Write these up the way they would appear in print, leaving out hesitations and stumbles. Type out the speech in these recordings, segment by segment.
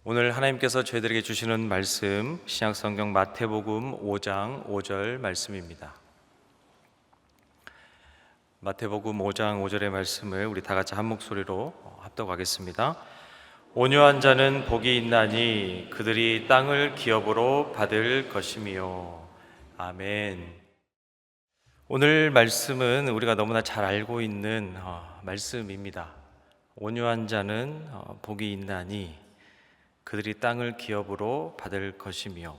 오늘 하나님께서 저희들에게 주시는 말씀, 신약성경 마태복음 5장 5절 말씀입니다. 마태복음 5장 5절의 말씀을 우리 다 같이 한 목소리로 합독하겠습니다. 온유한 자는 복이 있나니 그들이 땅을 기업으로 받을 것이며. 아멘. 오늘 말씀은 우리가 너무나 잘 알고 있는 말씀입니다. 온유한 자는 복이 있나니 그들이 땅을 기업으로 받을 것이며.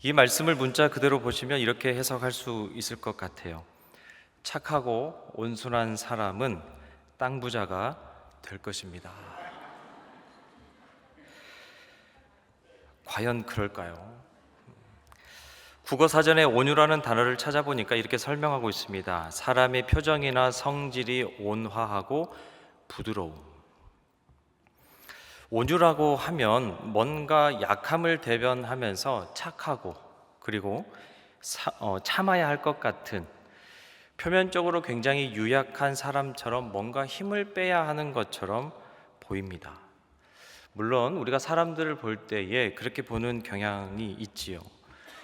이 말씀을 문자 그대로 보시면 이렇게 해석할 수 있을 것 같아요. 착하고 온순한 사람은 땅 부자가 될 것입니다. 과연 그럴까요? 국어사전에 온유라는 단어를 찾아보니까 이렇게 설명하고 있습니다. 사람의 표정이나 성질이 온화하고 부드러움. 온유라고 하면 뭔가 약함을 대변하면서 착하고 그리고 참아야 할 것 같은, 표면적으로 굉장히 유약한 사람처럼 뭔가 힘을 빼야 하는 것처럼 보입니다. 물론 우리가 사람들을 볼 때에 그렇게 보는 경향이 있지요.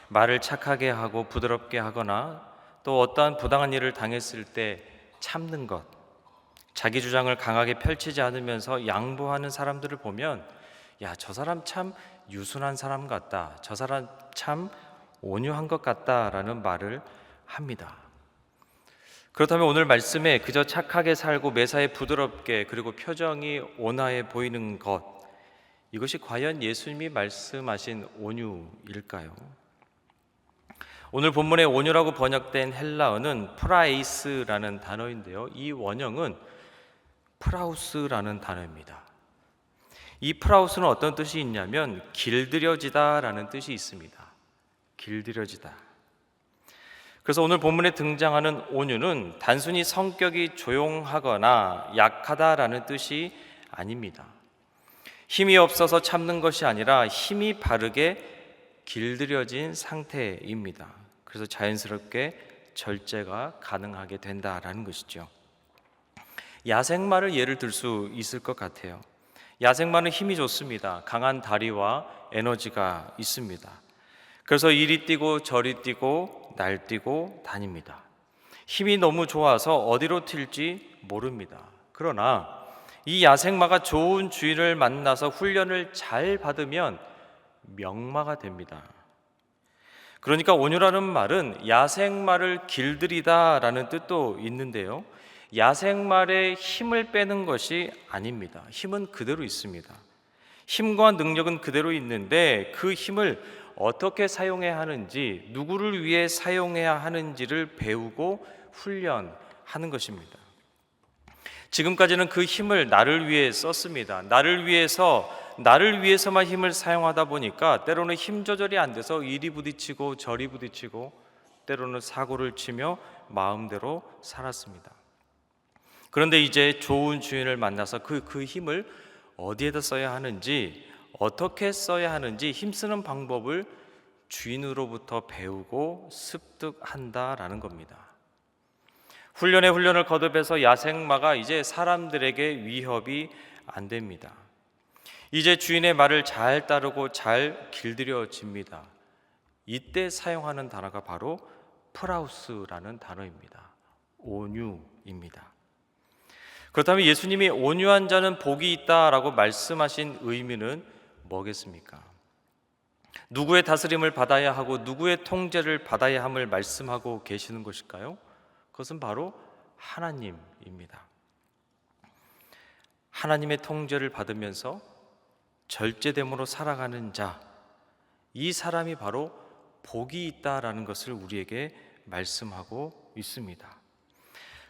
말을 착하게 하고 부드럽게 하거나 또 어떠한 부당한 일을 당했을 때 참는 것, 자기 주장을 강하게 펼치지 않으면서 양보하는 사람들을 보면 야, 저 사람 참 유순한 사람 같다, 저 사람 참 온유한 것 같다라는 말을 합니다. 그렇다면 오늘 말씀에 그저 착하게 살고 매사에 부드럽게 그리고 표정이 온화해 보이는 것, 이것이 과연 예수님이 말씀하신 온유일까요? 오늘 본문의 온유라고 번역된 헬라어는 프라이스라는 단어인데요, 이 원형은 프라우스라는 단어입니다. 이 프라우스는 어떤 뜻이 있냐면 길들여지다 라는 뜻이 있습니다. 길들여지다. 그래서 오늘 본문에 등장하는 온유는 단순히 성격이 조용하거나 약하다라는 뜻이 아닙니다. 힘이 없어서 참는 것이 아니라 힘이 바르게 길들여진 상태입니다. 그래서 자연스럽게 절제가 가능하게 된다라는 것이죠. 야생마를 예를 들 수 있을 것 같아요. 야생마는 힘이 좋습니다. 강한 다리와 에너지가 있습니다. 그래서 이리 뛰고 저리 뛰고 날뛰고 다닙니다. 힘이 너무 좋아서 어디로 튈지 모릅니다. 그러나 이 야생마가 좋은 주인을 만나서 훈련을 잘 받으면 명마가 됩니다. 그러니까 온유라는 말은 야생마를 길들이다라는 뜻도 있는데요, 야생마의 힘을 빼는 것이 아닙니다. 힘은 그대로 있습니다. 힘과 능력은 그대로 있는데 그 힘을 어떻게 사용해야 하는지, 누구를 위해 사용해야 하는지를 배우고 훈련하는 것입니다. 지금까지는 그 힘을 나를 위해 썼습니다. 나를 위해서만 힘을 사용하다 보니까 때로는 힘 조절이 안 돼서 이리 부딪히고 저리 부딪히고 때로는 사고를 치며 마음대로 살았습니다. 그런데 이제 좋은 주인을 만나서 그 힘을 어디에다 써야 하는지, 어떻게 써야 하는지 힘쓰는 방법을 주인으로부터 배우고 습득한다라는 겁니다. 훈련에 훈련을 거듭해서 야생마가 이제 사람들에게 위협이 안 됩니다. 이제 주인의 말을 잘 따르고 잘 길들여집니다. 이때 사용하는 단어가 바로 프라우스라는 단어입니다. 온유입니다. 그렇다면 예수님이 온유한 자는 복이 있다라고 말씀하신 의미는 뭐겠습니까? 누구의 다스림을 받아야 하고 누구의 통제를 받아야 함을 말씀하고 계시는 것일까요? 그것은 바로 하나님입니다. 하나님의 통제를 받으면서 절제됨으로 살아가는 자, 이 사람이 바로 복이 있다라는 것을 우리에게 말씀하고 있습니다.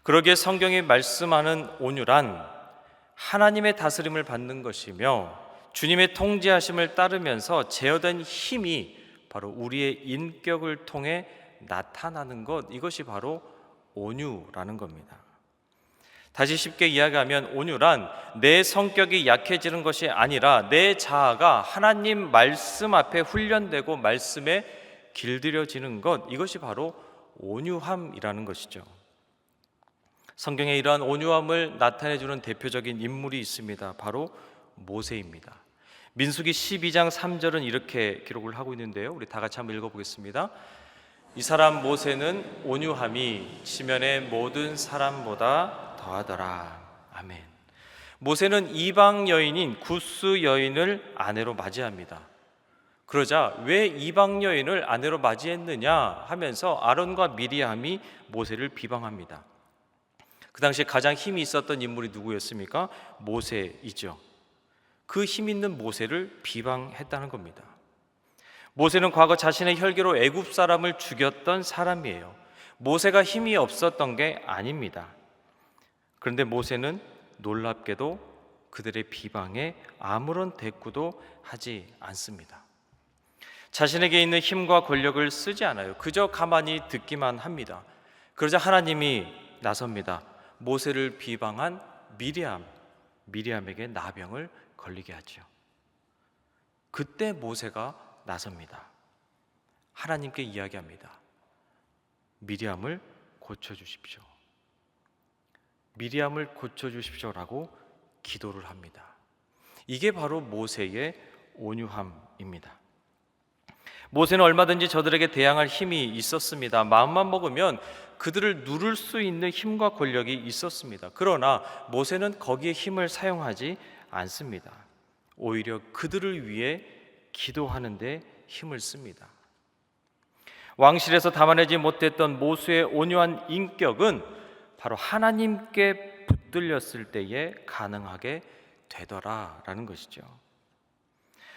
그러기에 성경이 말씀하는 온유란 하나님의 다스림을 받는 것이며 주님의 통제하심을 따르면서 제어된 힘이 바로 우리의 인격을 통해 나타나는 것, 이것이 바로 온유라는 겁니다. 다시 쉽게 이야기하면 온유란 내 성격이 약해지는 것이 아니라 내 자아가 하나님 말씀 앞에 훈련되고 말씀에 길들여지는 것, 이것이 바로 온유함이라는 것이죠. 성경에 이러한 온유함을 나타내주는 대표적인 인물이 있습니다. 바로 모세입니다. 민수기 12장 3절은 이렇게 기록을 하고 있는데요, 우리 다 같이 한번 읽어보겠습니다. 이 사람 모세는 온유함이 지면의 모든 사람보다 더하더라. 아멘. 모세는 이방 여인인 구스 여인을 아내로 맞이합니다. 그러자 왜 이방 여인을 아내로 맞이했느냐 하면서 아론과 미리암이 모세를 비방합니다. 그 당시에 가장 힘이 있었던 인물이 누구였습니까? 모세이죠. 그 힘 있는 모세를 비방했다는 겁니다. 모세는 과거 자신의 혈기로 애굽 사람을 죽였던 사람이에요. 모세가 힘이 없었던 게 아닙니다. 그런데 모세는 놀랍게도 그들의 비방에 아무런 대꾸도 하지 않습니다. 자신에게 있는 힘과 권력을 쓰지 않아요. 그저 가만히 듣기만 합니다. 그러자 하나님이 나섭니다. 모세를 비방한 미리암에게 나병을 걸리게 하죠. 그때 모세가 나섭니다. 하나님께 이야기합니다. 미리암을 고쳐주십시오. 미리암을 고쳐주십시오라고 기도를 합니다. 이게 바로 모세의 온유함입니다. 모세는 얼마든지 저들에게 대항할 힘이 있었습니다. 마음만 먹으면 그들을 누를 수 있는 힘과 권력이 있었습니다. 그러나 모세는 거기에 힘을 사용하지 않습니다. 오히려 그들을 위해 기도하는 데 힘을 씁니다. 왕실에서 담아내지 못했던 모세의 온유한 인격은 바로 하나님께 붙들렸을 때에 가능하게 되더라라는 것이죠.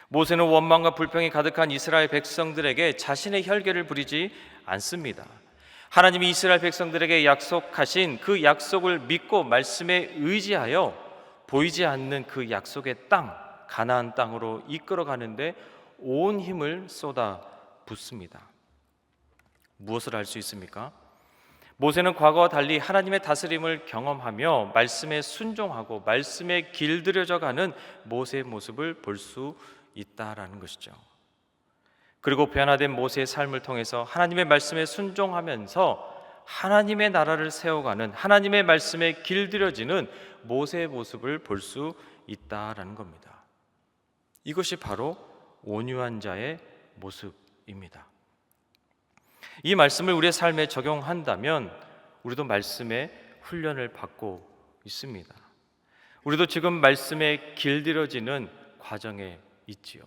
모세는 원망과 불평이 가득한 이스라엘 백성들에게 자신의 혈계를 부리지 않습니다. 하나님이 이스라엘 백성들에게 약속하신 그 약속을 믿고 말씀에 의지하여 보이지 않는 그 약속의 땅, 가나안 땅으로 이끌어 가는데 온 힘을 쏟아 붓습니다. 무엇을 할 수 있습니까? 모세는 과거와 달리 하나님의 다스림을 경험하며 말씀에 순종하고 말씀에 길들여져 가는 모세의 모습을 볼 수 있다라는 것이죠. 그리고 변화된 모세의 삶을 통해서 하나님의 말씀에 순종하면서 하나님의 나라를 세워가는, 하나님의 말씀에 길들여지는 모세의 모습을 볼 수 있다라는 겁니다. 이것이 바로 온유한 자의 모습입니다. 이 말씀을 우리의 삶에 적용한다면 우리도 말씀의 훈련을 받고 있습니다. 우리도 지금 말씀에 길들여지는 과정에 있지요.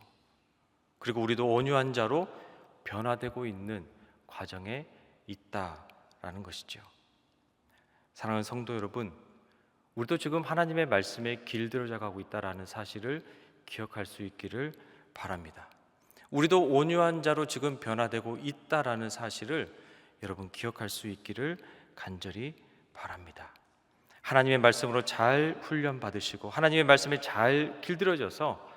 그리고 우리도 온유한 자로 변화되고 있는 과정에 있다라는 것이죠. 사랑하는 성도 여러분, 우리도 지금 하나님의 말씀에 길들여져 가고 있다라는 사실을 기억할 수 있기를 바랍니다. 우리도 온유한 자로 지금 변화되고 있다라는 사실을 여러분 기억할 수 있기를 간절히 바랍니다. 하나님의 말씀으로 잘 훈련 받으시고 하나님의 말씀에 잘 길들여져서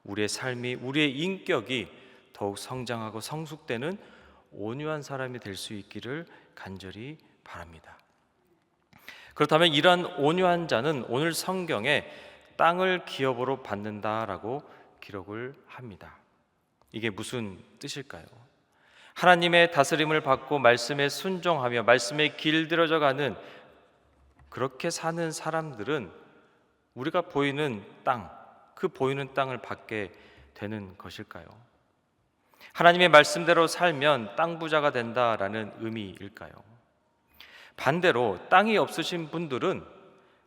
우리의 삶이, 우리의 인격이 더욱 성장하고 성숙되는 온유한 사람이 될 수 있기를 간절히 바랍니다. 그렇다면 이러한 온유한 자는 오늘 성경에 땅을 기업으로 받는다라고 기록을 합니다. 이게 무슨 뜻일까요? 하나님의 다스림을 받고 말씀에 순종하며 말씀에 길들여져 가는, 그렇게 사는 사람들은 우리가 보이는 땅, 그 보이는 땅을 받게 되는 것일까요? 하나님의 말씀대로 살면 땅 부자가 된다라는 의미일까요? 반대로 땅이 없으신 분들은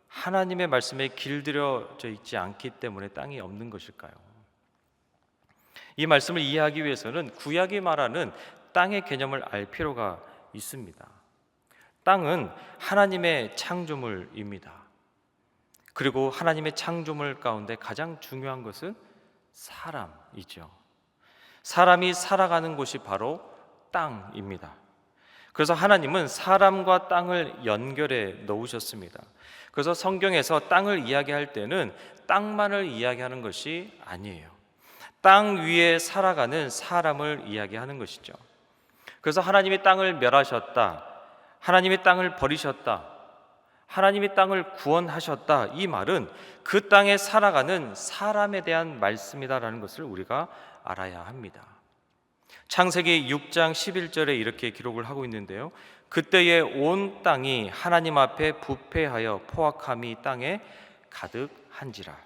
하나님의 말씀에 길들여져 있지 않기 때문에 땅이 없는 것일까요? 이 말씀을 이해하기 위해서는 구약이 말하는 땅의 개념을 알 필요가 있습니다. 땅은 하나님의 창조물입니다. 그리고 하나님의 창조물 가운데 가장 중요한 것은 사람이죠. 사람이 살아가는 곳이 바로 땅입니다. 그래서 하나님은 사람과 땅을 연결해 놓으셨습니다. 그래서 성경에서 땅을 이야기할 때는 땅만을 이야기하는 것이 아니에요. 땅 위에 살아가는 사람을 이야기하는 것이죠. 그래서 하나님이 땅을 멸하셨다, 하나님이 땅을 버리셨다, 하나님이 땅을 구원하셨다, 이 말은 그 땅에 살아가는 사람에 대한 말씀이다라는 것을 우리가 알아야 합니다. 창세기 6장 11절에 이렇게 기록을 하고 있는데요, 그때에 온 땅이 하나님 앞에 부패하여 포악함이 땅에 가득한지라.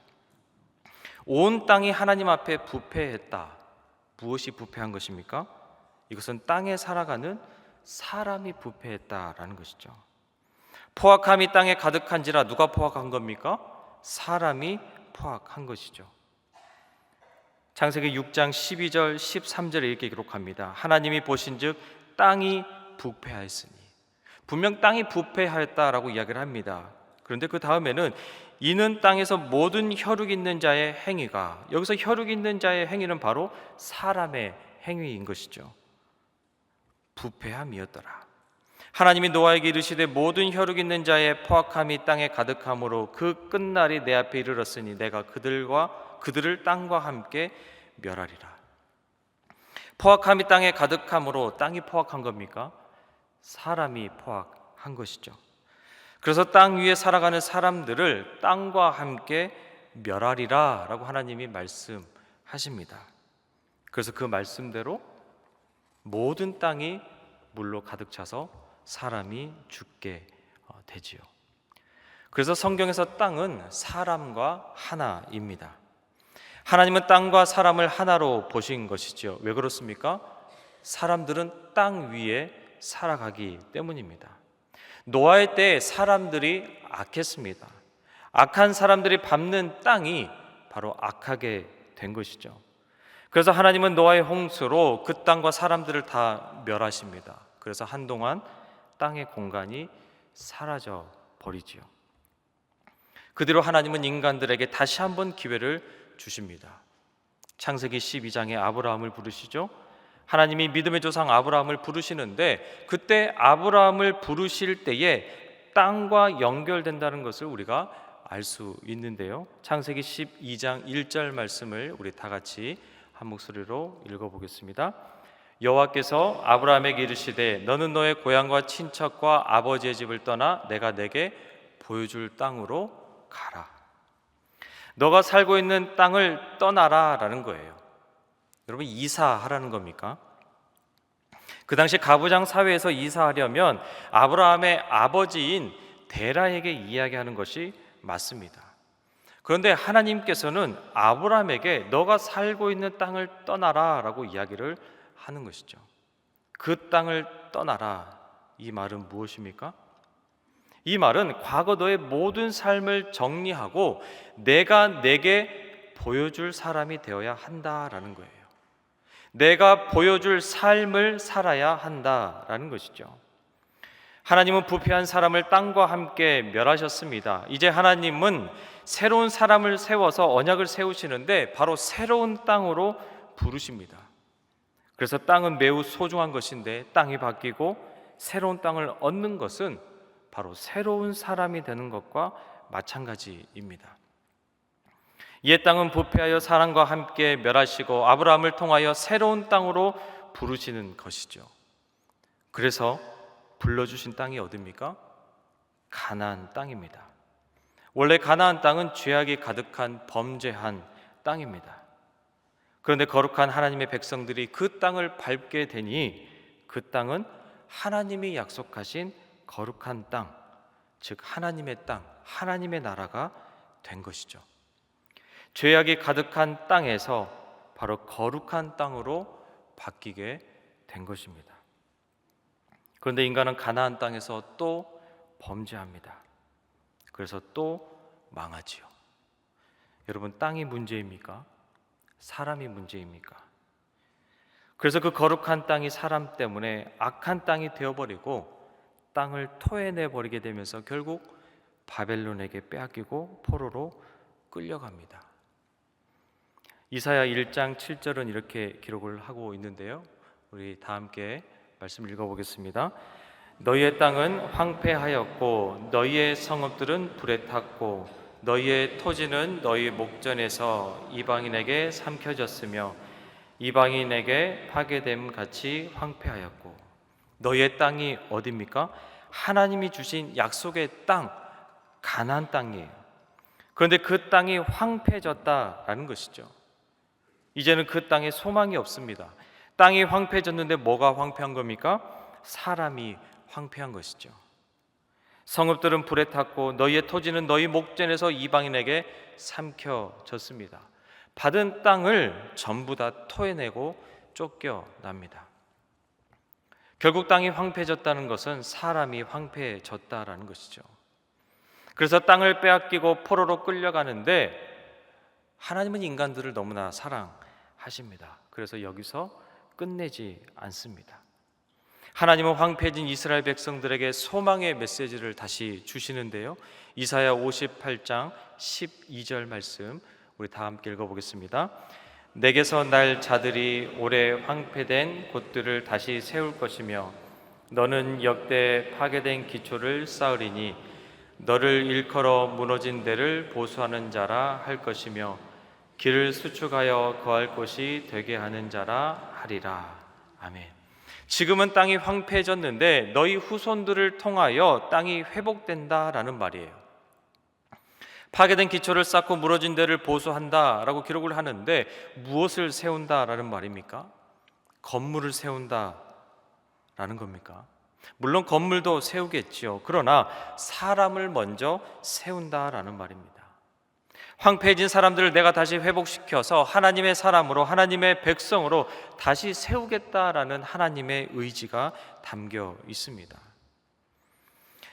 온 땅이 하나님 앞에 부패했다. 무엇이 부패한 것입니까? 이것은 땅에 살아가는 사람이 부패했다라는 것이죠. 포악함이 땅에 가득한지라 누가 포악한 겁니까? 사람이 포악한 것이죠. 창세기 6장 12절 13절에 이렇게 기록합니다. 하나님이 보신즉 땅이 부패하였으니. 분명 땅이 부패하였다라고 이야기를 합니다. 그런데 그 다음에는 이는 땅에서 모든 혈육 있는 자의 행위가, 여기서 혈육 있는 자의 행위는 바로 사람의 행위인 것이죠. 부패함이었더라. 하나님이 노아에게 이르시되 모든 혈육 있는 자의 포악함이 땅에 가득함으로 그 끝날이 내 앞에 이르렀으니 내가 그들을 땅과 함께 멸하리라. 포악함이 땅에 가득함으로 땅이 포악한 겁니까? 사람이 포악한 것이죠. 그래서 땅 위에 살아가는 사람들을 땅과 함께 멸하리라 라고 하나님이 말씀하십니다. 그래서 그 말씀대로 모든 땅이 물로 가득 차서 사람이 죽게 되지요. 그래서 성경에서 땅은 사람과 하나입니다. 하나님은 땅과 사람을 하나로 보신 것이죠. 왜 그렇습니까? 사람들은 땅 위에 살아가기 때문입니다. 노아의 때에 사람들이 악했습니다. 악한 사람들이 밟는 땅이 바로 악하게 된 것이죠. 그래서 하나님은 노아의 홍수로 그 땅과 사람들을 다 멸하십니다. 그래서 한동안 땅의 공간이 사라져 버리지요. 그 뒤로 하나님은 인간들에게 다시 한번 기회를 주십니다. 창세기 12장에 아브라함을 부르시죠. 하나님이 믿음의 조상 아브라함을 부르시는데 그때 아브라함을 부르실 때에 땅과 연결된다는 것을 우리가 알 수 있는데요. 창세기 12장 1절 말씀을 우리 다 같이 한 목소리로 읽어보겠습니다. 여호와께서 아브라함에게 이르시되 너는 너의 고향과 친척과 아버지의 집을 떠나 내가 내게 보여줄 땅으로 가라. 너가 살고 있는 땅을 떠나라 라는 거예요. 여러분, 이사하라는 겁니까? 그 당시 가부장 사회에서 이사하려면 아브라함의 아버지인 데라에게 이야기하는 것이 맞습니다. 그런데 하나님께서는 아브라함에게 너가 살고 있는 땅을 떠나라 라고 이야기를 하는 것이죠. 그 땅을 떠나라, 이 말은 무엇입니까? 이 말은 과거 너의 모든 삶을 정리하고 내가 내게 보여줄 사람이 되어야 한다라는 거예요. 내가 보여줄 삶을 살아야 한다라는 것이죠. 하나님은 부패한 사람을 땅과 함께 멸하셨습니다. 이제 하나님은 새로운 사람을 세워서 언약을 세우시는데 바로 새로운 땅으로 부르십니다. 그래서 땅은 매우 소중한 것인데 땅이 바뀌고 새로운 땅을 얻는 것은 바로 새로운 사람이 되는 것과 마찬가지입니다. 옛 땅은 부패하여 사람과 함께 멸하시고 아브라함을 통하여 새로운 땅으로 부르시는 것이죠. 그래서 불러주신 땅이 어디입니까? 가나안 땅입니다. 원래 가나안 땅은 죄악이 가득한 범죄한 땅입니다. 그런데 거룩한 하나님의 백성들이 그 땅을 밟게 되니 그 땅은 하나님이 약속하신 거룩한 땅, 즉 하나님의 땅, 하나님의 나라가 된 것이죠. 죄악이 가득한 땅에서 바로 거룩한 땅으로 바뀌게 된 것입니다. 그런데 인간은 가나안 땅에서 또 범죄합니다. 그래서 또 망하지요. 여러분, 땅이 문제입니까? 사람이 문제입니까? 그래서 그 거룩한 땅이 사람 때문에 악한 땅이 되어버리고 땅을 토해내버리게 되면서 결국 바벨론에게 빼앗기고 포로로 끌려갑니다. 이사야 1장 7절은 이렇게 기록을 하고 있는데요. 우리 다 함께 말씀 읽어보겠습니다. 너희의 땅은 황폐하였고 너희의 성읍들은 불에 탔고 너희의 토지는 너희 목전에서 이방인에게 삼켜졌으며 이방인에게 파괴됨 같이 황폐하였고. 너희의 땅이 어디입니까? 하나님이 주신 약속의 땅, 가나안 땅이에요. 그런데 그 땅이 황폐해졌다라는 것이죠. 이제는 그 땅에 소망이 없습니다. 땅이 황폐해졌는데 뭐가 황폐한 겁니까? 사람이 황폐한 것이죠. 성읍들은 불에 탔고 너희의 토지는 너희 목전에서 이방인에게 삼켜졌습니다. 받은 땅을 전부 다 토해내고 쫓겨납니다. 결국 땅이 황폐해졌다는 것은 사람이 황폐해졌다라는 것이죠. 그래서 땅을 빼앗기고 포로로 끌려가는데 하나님은 인간들을 너무나 사랑하십니다. 그래서 여기서 끝내지 않습니다. 하나님은 황폐해진 이스라엘 백성들에게 소망의 메시지를 다시 주시는데요. 이사야 58장 12절 말씀 우리 다 함께 읽어보겠습니다. 내게서 날 자들이 오래 황폐된 곳들을 다시 세울 것이며 너는 역대 파괴된 기초를 쌓으리니 너를 일컬어 무너진 데를 보수하는 자라 할 것이며 길을 수축하여 거할 곳이 되게 하는 자라 하리라. 아멘. 지금은 땅이 황폐해졌는데 너희 후손들을 통하여 땅이 회복된다라는 말이에요. 파괴된 기초를 쌓고 무너진 데를 보수한다라고 기록을 하는데 무엇을 세운다라는 말입니까? 건물을 세운다라는 겁니까? 물론 건물도 세우겠지요. 그러나 사람을 먼저 세운다라는 말입니다. 황폐해진 사람들을 내가 다시 회복시켜서 하나님의 사람으로 하나님의 백성으로 다시 세우겠다라는 하나님의 의지가 담겨 있습니다.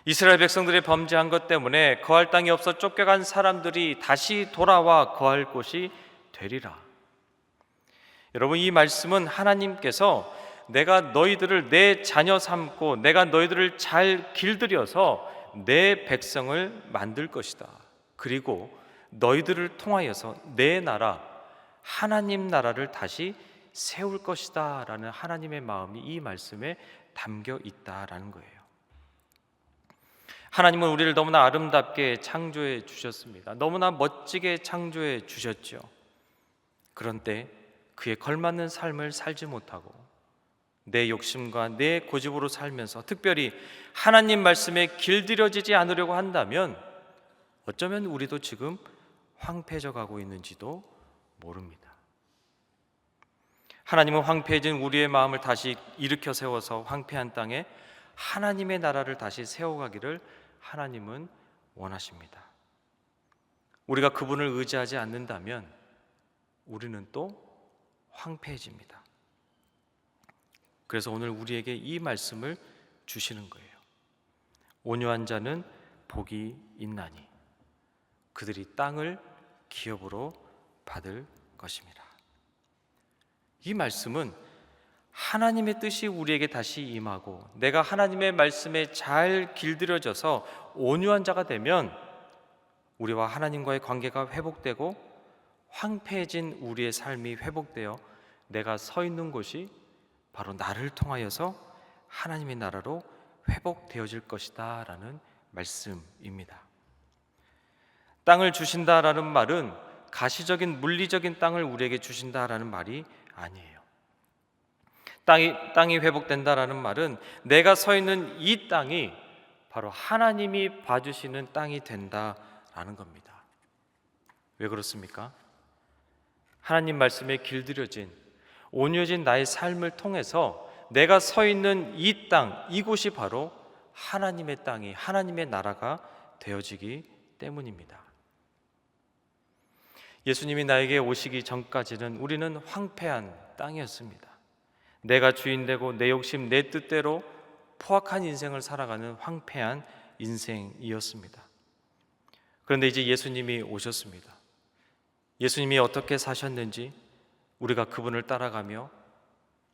이스라엘 백성들이 범죄한 것 때문에 거할 땅이 없어 쫓겨간 사람들이 다시 돌아와 거할 곳이 되리라. 여러분, 이 말씀은 하나님께서 내가 너희들을 내 자녀 삼고 내가 너희들을 잘 길들여서 내 백성을 만들 것이다. 그리고 너희들을 통하여서 내 나라, 하나님 나라를 다시 세울 것이다 라는 하나님의 마음이 이 말씀에 담겨 있다라는 거예요. 하나님은 우리를 너무나 아름답게 창조해 주셨습니다. 너무나 멋지게 창조해 주셨죠. 그런데 그에 걸맞는 삶을 살지 못하고 내 욕심과 내 고집으로 살면서 특별히 하나님 말씀에 길들여지지 않으려고 한다면 어쩌면 우리도 지금 황폐해져 가고 있는지도 모릅니다. 하나님은 황폐해진 우리의 마음을 다시 일으켜 세워서 황폐한 땅에 하나님의 나라를 다시 세워가기를 하나님은 원하십니다. 우리가 그분을 의지하지 않는다면 우리는 또 황폐해집니다. 그래서 오늘 우리에게 이 말씀을 주시는 거예요. 온유한 자는 복이 있나니 그들이 땅을 기업으로 받을 것입니다. 이 말씀은 하나님의 뜻이 우리에게 다시 임하고 내가 하나님의 말씀에 잘 길들여져서 온유한 자가 되면 우리와 하나님과의 관계가 회복되고 황폐해진 우리의 삶이 회복되어 내가 서 있는 곳이 바로 나를 통하여서 하나님의 나라로 회복되어질 것이다 라는 말씀입니다. 땅을 주신다라는 말은 가시적인 물리적인 땅을 우리에게 주신다라는 말이 아니에요. 땅이 회복된다라는 말은 내가 서 있는 이 땅이 바로 하나님이 봐주시는 땅이 된다라는 겁니다. 왜 그렇습니까? 하나님 말씀에 길들여진 온유해진 나의 삶을 통해서 내가 서 있는 이 땅, 이곳이 바로 하나님의 땅이 하나님의 나라가 되어지기 때문입니다. 예수님이 나에게 오시기 전까지는 우리는 황폐한 땅이었습니다. 내가 주인 되고 내 욕심, 내 뜻대로 포악한 인생을 살아가는 황폐한 인생이었습니다. 그런데 이제 예수님이 오셨습니다. 예수님이 어떻게 사셨는지 우리가 그분을 따라가며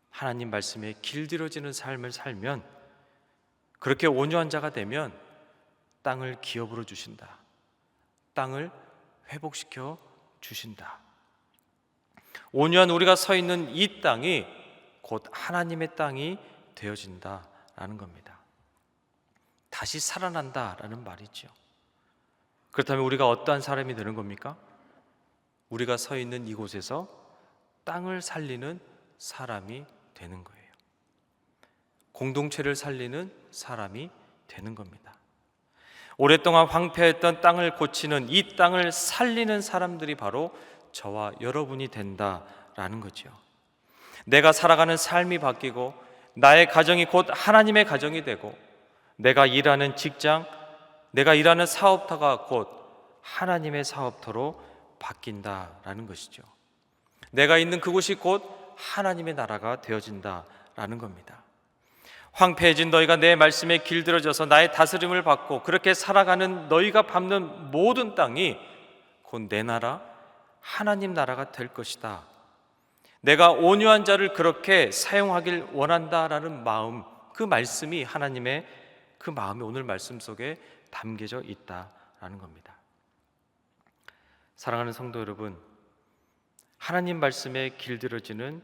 하나님 말씀에 길들여지는 삶을 살면 그렇게 온유한 자가 되면 땅을 기업으로 주신다. 땅을 회복시켜 주신다. 온유한 우리가 서 있는 이 땅이 곧 하나님의 땅이 되어진다라는 겁니다. 다시 살아난다라는 말이죠. 그렇다면 우리가 어떠한 사람이 되는 겁니까? 우리가 서 있는 이곳에서 땅을 살리는 사람이 되는 거예요. 공동체를 살리는 사람이 되는 겁니다. 오랫동안 황폐했던 땅을 고치는 이 땅을 살리는 사람들이 바로 저와 여러분이 된다라는 거죠. 내가 살아가는 삶이 바뀌고 나의 가정이 곧 하나님의 가정이 되고 내가 일하는 직장, 내가 일하는 사업터가 곧 하나님의 사업터로 바뀐다라는 것이죠. 내가 있는 그곳이 곧 하나님의 나라가 되어진다라는 겁니다. 황폐해진 너희가 내 말씀에 길들여져서 나의 다스림을 받고 그렇게 살아가는 너희가 밟는 모든 땅이 곧 내 나라, 하나님 나라가 될 것이다. 내가 온유한 자를 그렇게 사용하길 원한다라는 마음, 그 말씀이 하나님의 그 마음이 오늘 말씀 속에 담겨져 있다라는 겁니다. 사랑하는 성도 여러분, 하나님 말씀에 길들여지는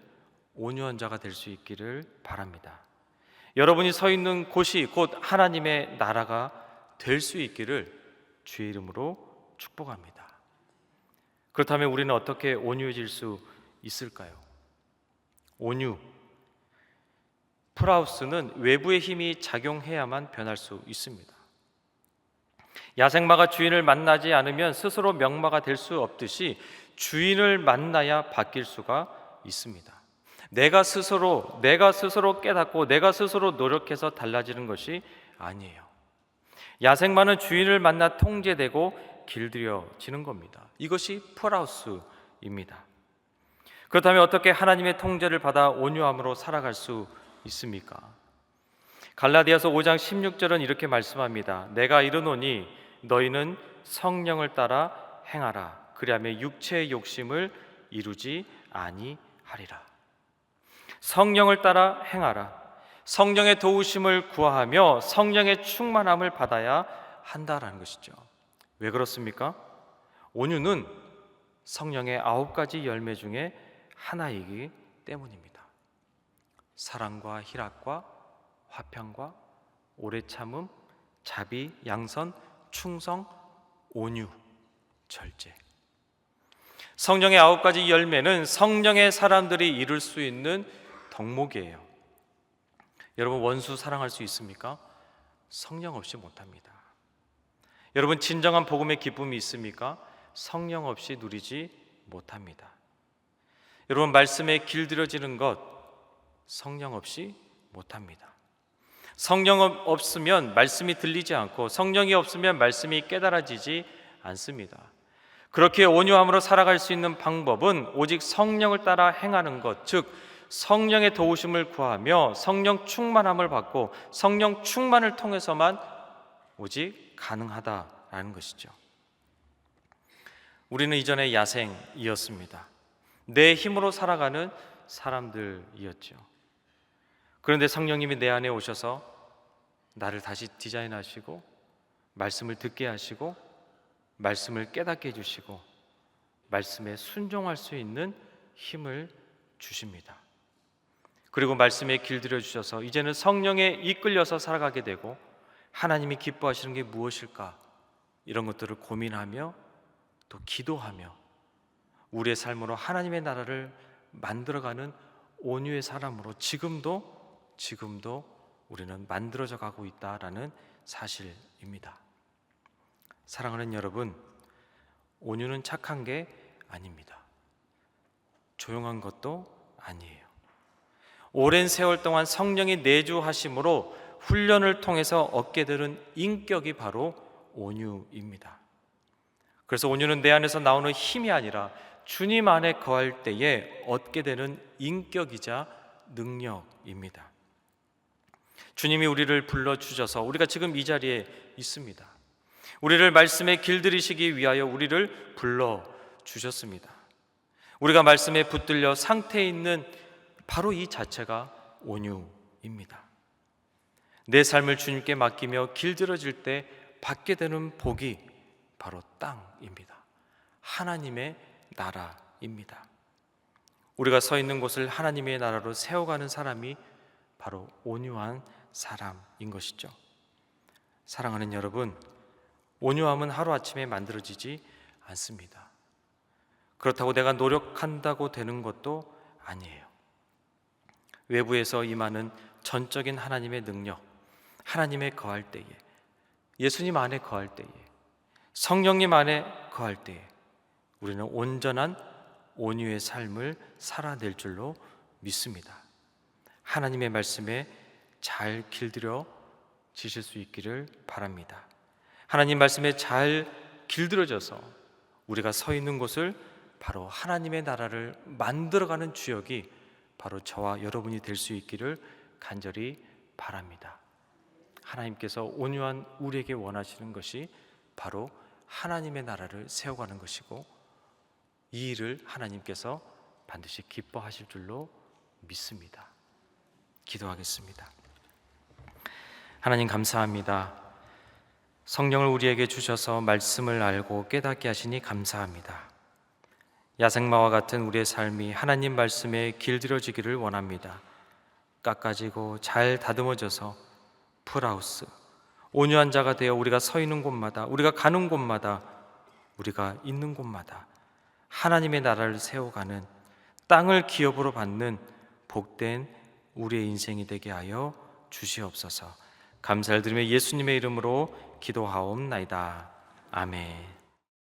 온유한 자가 될 수 있기를 바랍니다. 여러분이 서 있는 곳이 곧 하나님의 나라가 될 수 있기를 주의 이름으로 축복합니다. 그렇다면 우리는 어떻게 온유해질 수 있을까요? 온유, 프라우스는 외부의 힘이 작용해야만 변할 수 있습니다. 야생마가 주인을 만나지 않으면 스스로 명마가 될 수 없듯이 주인을 만나야 바뀔 수가 있습니다. 내가 스스로 깨닫고 내가 스스로 노력해서 달라지는 것이 아니에요. 야생마는 주인을 만나 통제되고 길들여지는 겁니다. 이것이 프라우스입니다. 그렇다면 어떻게 하나님의 통제를 받아 온유함으로 살아갈 수 있습니까? 갈라디아서 5장 16절은 이렇게 말씀합니다. 내가 이르노니 너희는 성령을 따라 행하라. 그리하면 육체의 욕심을 이루지 아니하리라. 성령을 따라 행하라. 성령의 도우심을 구하며 성령의 충만함을 받아야 한다라는 것이죠. 왜 그렇습니까? 온유는 성령의 9가지 열매 중에 하나이기 때문입니다. 사랑과 희락과 화평과 오래 참음, 자비, 양선, 충성, 온유, 절제. 성령의 9가지 열매는 성령의 사람들이 이룰 수 있는 덕목이에요. 여러분, 원수 사랑할 수 있습니까? 성령 없이 못합니다. 여러분, 진정한 복음의 기쁨이 있습니까? 성령 없이 누리지 못합니다. 여러분, 말씀에 길들여지는 것 성령 없이 못합니다. 성령 없으면 말씀이 들리지 않고 성령이 없으면 말씀이 깨달아지지 않습니다. 그렇게 온유함으로 살아갈 수 있는 방법은 오직 성령을 따라 행하는 것, 즉 성령의 도우심을 구하며 성령 충만함을 받고 성령 충만을 통해서만 오직 가능하다라는 것이죠. 우리는 이전에 야생이었습니다. 내 힘으로 살아가는 사람들이었죠. 그런데 성령님이 내 안에 오셔서 나를 다시 디자인하시고 말씀을 듣게 하시고 말씀을 깨닫게 해주시고 말씀에 순종할 수 있는 힘을 주십니다. 그리고 말씀에 길들여 주셔서 이제는 성령에 이끌려서 살아가게 되고 하나님이 기뻐하시는 게 무엇일까? 이런 것들을 고민하며 또 기도하며 우리의 삶으로 하나님의 나라를 만들어가는 온유의 사람으로 지금도 우리는 만들어져 가고 있다라는 사실입니다. 사랑하는 여러분, 온유는 착한 게 아닙니다. 조용한 것도 아니에요. 오랜 세월 동안 성령이 내주하심으로 훈련을 통해서 얻게 되는 인격이 바로 온유입니다. 그래서 온유는 내 안에서 나오는 힘이 아니라 주님 안에 거할 때에 얻게 되는 인격이자 능력입니다. 주님이 우리를 불러주셔서 우리가 지금 이 자리에 있습니다. 우리를 말씀에 길들이시기 위하여 우리를 불러주셨습니다. 우리가 말씀에 붙들려 상태에 있는 바로 이 자체가 온유입니다. 내 삶을 주님께 맡기며 길들여질 때 받게 되는 복이 바로 땅입니다. 하나님의 나라입니다. 우리가 서 있는 곳을 하나님의 나라로 세워가는 사람이 바로 온유한 사람인 것이죠. 사랑하는 여러분, 온유함은 하루아침에 만들어지지 않습니다. 그렇다고 내가 노력한다고 되는 것도 아니에요. 외부에서 임하는 전적인 하나님의 능력, 하나님의 거할 때에, 예수님 안에 거할 때에, 성령님 안에 거할 때에 우리는 온전한 온유의 삶을 살아낼 줄로 믿습니다. 하나님의 말씀에 잘 길들여 지실 수 있기를 바랍니다. 하나님 말씀에 잘 길들여져서 우리가 서 있는 곳을 바로 하나님의 나라를 만들어가는 주역이 바로 저와 여러분이 될 수 있기를 간절히 바랍니다. 하나님께서 온유한 우리에게 원하시는 것이 바로 하나님의 나라를 세워가는 것이고, 이 일을 하나님께서 반드시 기뻐하실 줄로 믿습니다. 기도하겠습니다. 하나님 감사합니다. 성령을 우리에게 주셔서 말씀을 알고 깨닫게 하시니 감사합니다. 야생마와 같은 우리의 삶이 하나님 말씀에 길들여지기를 원합니다. 깎아지고 잘 다듬어져서 풀하우스, 온유한 자가 되어 우리가 서 있는 곳마다, 우리가 가는 곳마다, 우리가 있는 곳마다 하나님의 나라를 세워가는, 땅을 기업으로 받는 복된 우리의 인생이 되게 하여 주시옵소서. 감사를 드리며 예수님의 이름으로 기도하옵나이다. 아멘.